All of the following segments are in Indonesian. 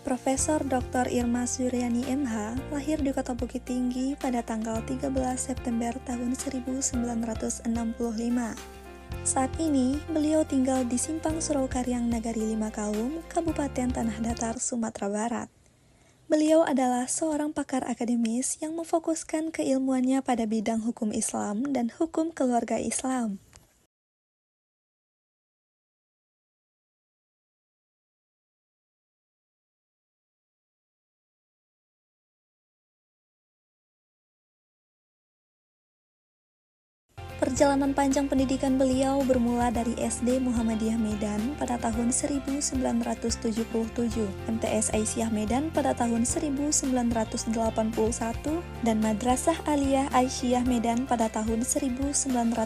Profesor Dr. Irma Suryani MH lahir di Kota Bukit Tinggi pada tanggal 13 September tahun 1965. Saat ini, beliau tinggal di Simpang Suraukaryang Nagari Lima Kaum, Kabupaten Tanah Datar, Sumatera Barat. Beliau adalah seorang pakar akademis yang memfokuskan keilmuannya pada bidang hukum Islam dan hukum keluarga Islam. Perjalanan panjang pendidikan beliau bermula dari SD Muhammadiyah Medan pada tahun 1977, MTS Aisyah Medan pada tahun 1981, dan Madrasah Aliyah Aisyah Medan pada tahun 1984.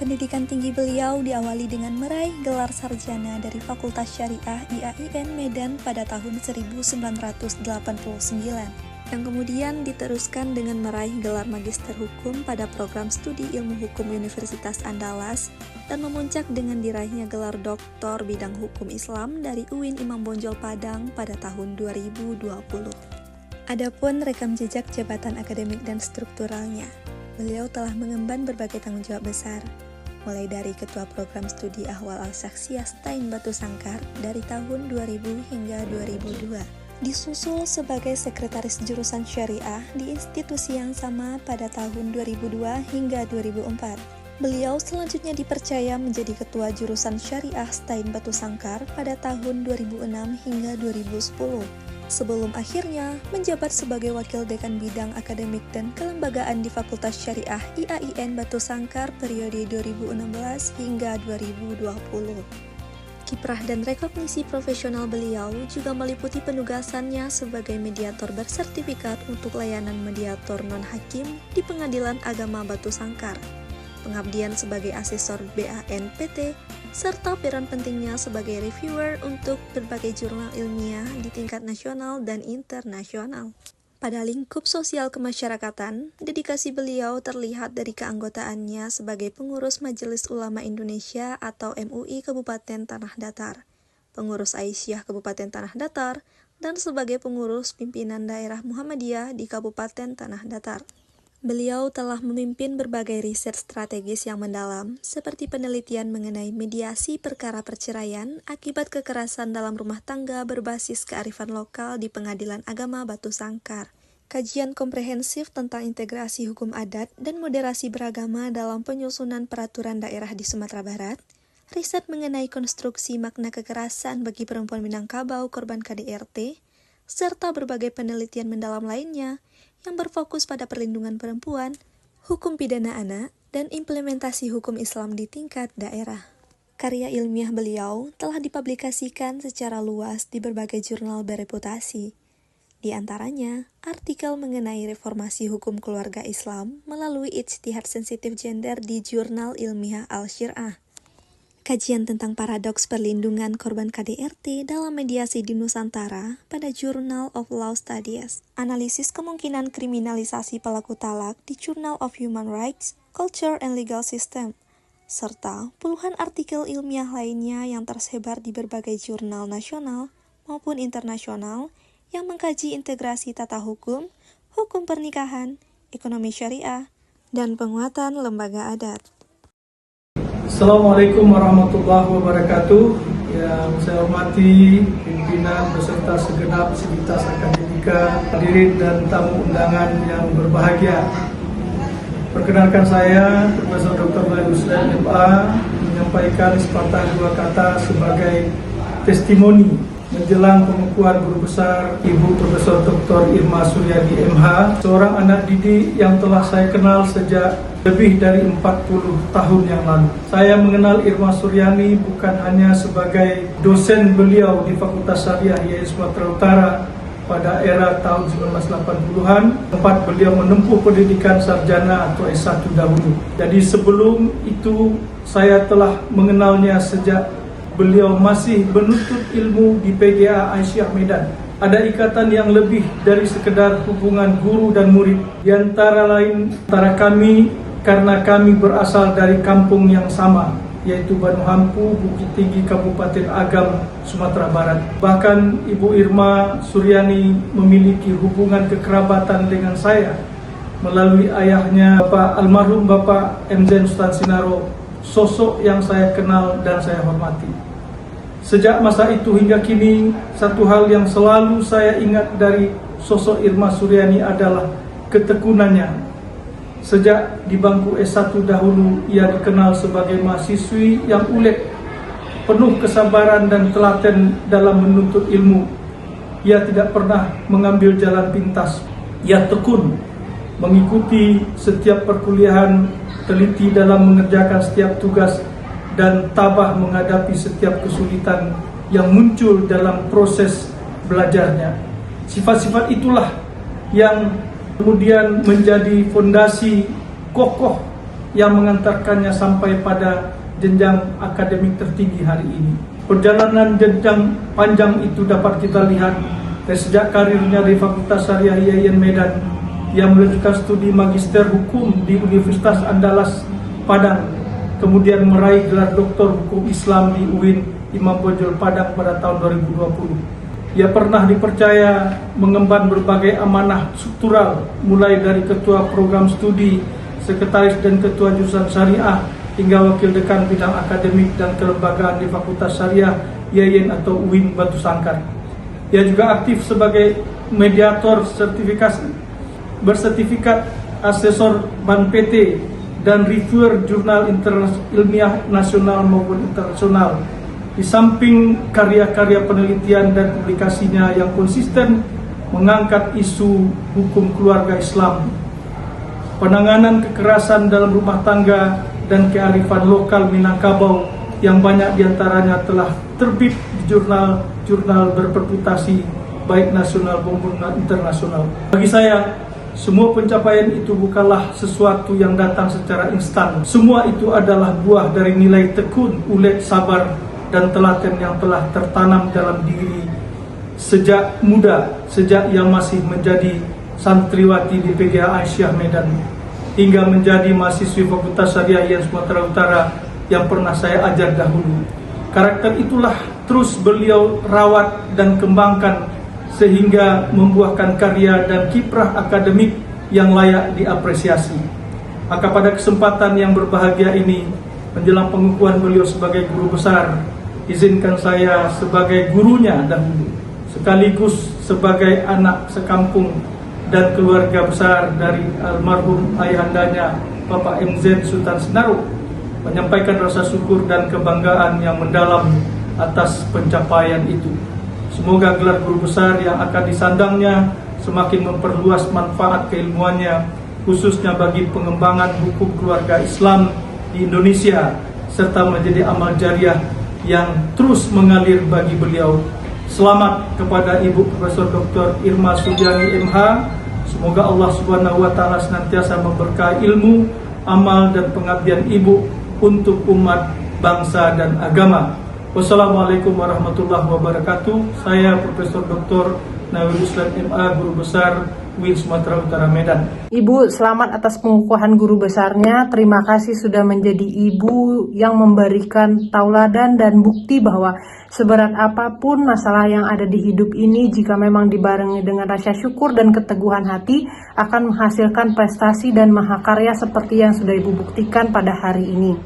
Pendidikan tinggi beliau diawali dengan meraih gelar sarjana dari Fakultas Syariah IAIN Medan pada tahun 1989. yang kemudian diteruskan dengan meraih gelar Magister Hukum pada program studi Ilmu Hukum Universitas Andalas dan memuncak dengan diraihnya gelar Doktor Bidang Hukum Islam dari UIN Imam Bonjol Padang pada tahun 2020. Adapun rekam jejak jabatan akademik dan strukturalnya, beliau telah mengemban berbagai tanggung jawab besar, mulai dari Ketua Program Studi Ahwal Al-Syakhsiyah STAIN Batu Sangkar dari tahun 2000 hingga 2002. Disusul sebagai Sekretaris Jurusan Syariah di institusi yang sama pada tahun 2002 hingga 2004. Beliau selanjutnya dipercaya menjadi Ketua Jurusan Syariah STAIN Batu Sangkar pada tahun 2006 hingga 2010, sebelum akhirnya menjabat sebagai Wakil Dekan Bidang Akademik dan Kelembagaan di Fakultas Syariah IAIN Batu Sangkar periode 2016 hingga 2020. Kiprah dan rekognisi profesional beliau juga meliputi penugasannya sebagai mediator bersertifikat untuk layanan mediator non-hakim di Pengadilan Agama Batu Sangkar, pengabdian sebagai asesor BANPT, serta peran pentingnya sebagai reviewer untuk berbagai jurnal ilmiah di tingkat nasional dan internasional. Pada lingkup sosial kemasyarakatan, dedikasi beliau terlihat dari keanggotaannya sebagai pengurus Majelis Ulama Indonesia atau MUI Kabupaten Tanah Datar, pengurus Aisyah Kabupaten Tanah Datar, dan sebagai pengurus pimpinan daerah Muhammadiyah di Kabupaten Tanah Datar. Beliau telah memimpin berbagai riset strategis yang mendalam, seperti penelitian mengenai mediasi perkara perceraian akibat kekerasan dalam rumah tangga berbasis kearifan lokal di Pengadilan Agama Batu Sangkar, kajian komprehensif tentang integrasi hukum adat dan moderasi beragama dalam penyusunan peraturan daerah di Sumatera Barat, riset mengenai konstruksi makna kekerasan bagi perempuan Minangkabau korban KDRT, serta berbagai penelitian mendalam lainnya yang berfokus pada perlindungan perempuan, hukum pidana anak, dan implementasi hukum Islam di tingkat daerah. Karya ilmiah beliau telah dipublikasikan secara luas di berbagai jurnal bereputasi. Di antaranya, artikel mengenai reformasi hukum keluarga Islam melalui ijtihad sensitif gender di Jurnal Ilmiah Al-Syir'ah. Kajian tentang paradoks perlindungan korban KDRT dalam mediasi di Nusantara pada Journal of Law Studies. Analisis kemungkinan kriminalisasi pelaku talak di Journal of Human Rights, Culture and Legal System, serta puluhan artikel ilmiah lainnya yang tersebar di berbagai jurnal nasional maupun internasional yang mengkaji integrasi tata hukum, hukum pernikahan, ekonomi syariah, dan penguatan lembaga adat. Assalamualaikum warahmatullahi wabarakatuh. Yang saya hormati pimpinan beserta segenap sivitas akademika, hadirin dan tamu undangan yang berbahagia. Perkenalkan saya, Profesor Dr. Baharudin MA, menyampaikan sepatah dua kata sebagai testimoni menjelang pengukuhan guru besar Ibu Profesor Dr. Irma Suryani MH, seorang anak didik yang telah saya kenal sejak lebih dari 40 tahun yang lalu. Saya mengenal Irma Suryani bukan hanya sebagai dosen beliau di Fakultas Syariah IAIN Sumatera Utara pada era tahun 1980-an, tempat beliau menempuh pendidikan sarjana atau S1 dahulu. Jadi sebelum itu saya telah mengenalnya sejak beliau masih menuntut ilmu di PGA Aisyah Medan. Ada ikatan yang lebih dari sekedar hubungan guru dan murid. Di antara lain, antara kami karena kami berasal dari kampung yang sama, yaitu Banu Hampu, Bukit Tinggi, Kabupaten Agam, Sumatera Barat. Bahkan Ibu Irma Suryani memiliki hubungan kekerabatan dengan saya melalui ayahnya almarhum Bapak MZ Sultan Sinaro, sosok yang saya kenal dan saya hormati. Sejak masa itu hingga kini, satu hal yang selalu saya ingat dari sosok Irma Suryani adalah ketekunannya. Sejak di bangku S1 dahulu, ia dikenal sebagai mahasiswi yang ulet, penuh kesabaran dan telaten dalam menuntut ilmu. Ia tidak pernah mengambil jalan pintas. Ia tekun mengikuti setiap perkuliahan, teliti dalam mengerjakan setiap tugas, dan tabah menghadapi setiap kesulitan yang muncul dalam proses belajarnya. Sifat-sifat itulah yang kemudian menjadi fondasi kokoh yang mengantarkannya sampai pada jenjang akademik tertinggi hari ini. Perjalanan jenjang panjang itu dapat kita lihat dari sejak karirnya di Fakultas Syariah IAIN Medan, yang melanjutkan studi magister hukum di Universitas Andalas Padang, kemudian meraih gelar doktor hukum Islam di UIN Imam Bonjol Padang pada tahun 2020. Ia pernah dipercaya mengemban berbagai amanah struktural, mulai dari ketua program studi, sekretaris dan ketua jurusan syariah, hingga wakil dekan bidang akademik dan kelembagaan di Fakultas Syariah IAIN atau UIN Batu Sangkar. Ia juga aktif sebagai mediator sertifikasi, bersertifikat asesor Bank PT, dan reviewer jurnal ilmiah nasional maupun internasional. Di samping karya-karya penelitian dan publikasinya yang konsisten mengangkat isu hukum keluarga Islam, penanganan kekerasan dalam rumah tangga, dan kearifan lokal Minangkabau yang banyak diantaranya telah terbit di jurnal-jurnal berreputasi baik nasional maupun internasional. Bagi saya, semua pencapaian itu bukanlah sesuatu yang datang secara instan. Semua itu adalah buah dari nilai tekun, ulet, sabar, dan telaten yang telah tertanam dalam diri sejak muda, sejak ia masih menjadi santriwati di PGH Aisyah Medan, hingga menjadi mahasiswi Fakultas Syariah IAIN Sumatera Utara yang pernah saya ajar dahulu. Karakter itulah terus beliau rawat dan kembangkan sehingga membuahkan karya dan kiprah akademik yang layak diapresiasi. Maka pada kesempatan yang berbahagia ini, menjelang pengukuhan beliau sebagai guru besar, izinkan saya sebagai gurunya dahulu, sekaligus sebagai anak sekampung dan keluarga besar dari almarhum ayahandanya Bapak MZ Sultan Sinaro, menyampaikan rasa syukur dan kebanggaan yang mendalam atas pencapaian itu. Semoga gelar guru besar yang akan disandangnya semakin memperluas manfaat keilmuannya, khususnya bagi pengembangan hukum keluarga Islam di Indonesia, serta menjadi amal jariah yang terus mengalir bagi beliau. Selamat kepada Ibu Profesor Dr. Irma Suryani MH. Semoga Allah Subhanahu wa taala senantiasa memberkahi ilmu, amal, dan pengabdian Ibu untuk umat, bangsa, dan agama. Wassalamualaikum warahmatullahi wabarakatuh. Saya Profesor Dr. Nawirul Islam MA, Guru Besar UIN Sumatera Utara Medan. Ibu, selamat atas pengukuhan guru besarnya. Terima kasih sudah menjadi ibu yang memberikan tauladan dan bukti bahwa seberat apapun masalah yang ada di hidup ini, jika memang dibarengi dengan rasa syukur dan keteguhan hati, akan menghasilkan prestasi dan mahakarya seperti yang sudah Ibu buktikan pada hari ini.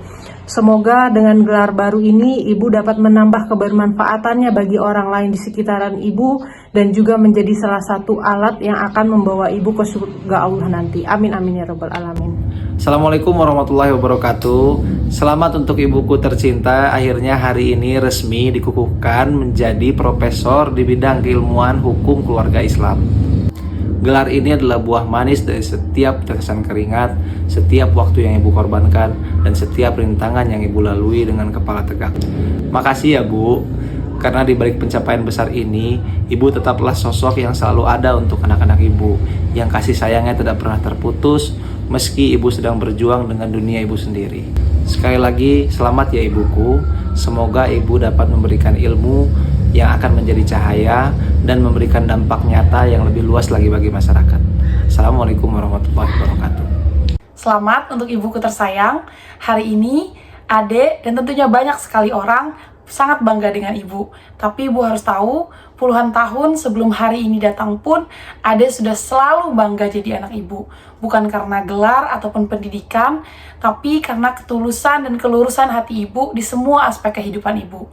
Semoga dengan gelar baru ini, Ibu dapat menambah kebermanfaatannya bagi orang lain di sekitaran Ibu, dan juga menjadi salah satu alat yang akan membawa Ibu ke surga Allah nanti. Amin amin ya rabbal alamin. Assalamualaikum warahmatullahi wabarakatuh. Selamat untuk ibuku tercinta. Akhirnya hari ini resmi dikukuhkan menjadi profesor di bidang keilmuan hukum keluarga Islam. Gelar ini adalah buah manis dari setiap tetesan keringat, setiap waktu yang Ibu korbankan, dan setiap rintangan yang Ibu lalui dengan kepala tegak. Makasih ya Bu, karena di balik pencapaian besar ini, Ibu tetaplah sosok yang selalu ada untuk anak-anak Ibu, yang kasih sayangnya tidak pernah terputus, meski Ibu sedang berjuang dengan dunia Ibu sendiri. Sekali lagi, selamat ya Ibuku. Semoga Ibu dapat memberikan ilmu yang akan menjadi cahaya dan memberikan dampak nyata yang lebih luas lagi bagi masyarakat. Assalamualaikum warahmatullahi wabarakatuh. Selamat untuk ibuku tersayang. Hari ini Ade, dan tentunya banyak sekali orang sangat bangga dengan ibu. Tapi ibu harus tahu, puluhan tahun sebelum hari ini datang pun, Ade sudah selalu bangga jadi anak ibu. Bukan karena gelar ataupun pendidikan, tapi karena ketulusan dan kelurusan hati ibu di semua aspek kehidupan ibu.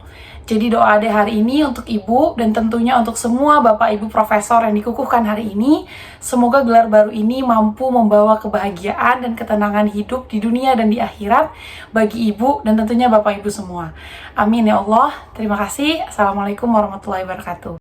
Jadi doa Ade hari ini untuk ibu dan tentunya untuk semua bapak ibu profesor yang dikukuhkan hari ini, semoga gelar baru ini mampu membawa kebahagiaan dan ketenangan hidup di dunia dan di akhirat bagi ibu dan tentunya bapak ibu semua. Amin ya Allah. Terima kasih. Assalamualaikum warahmatullahi wabarakatuh.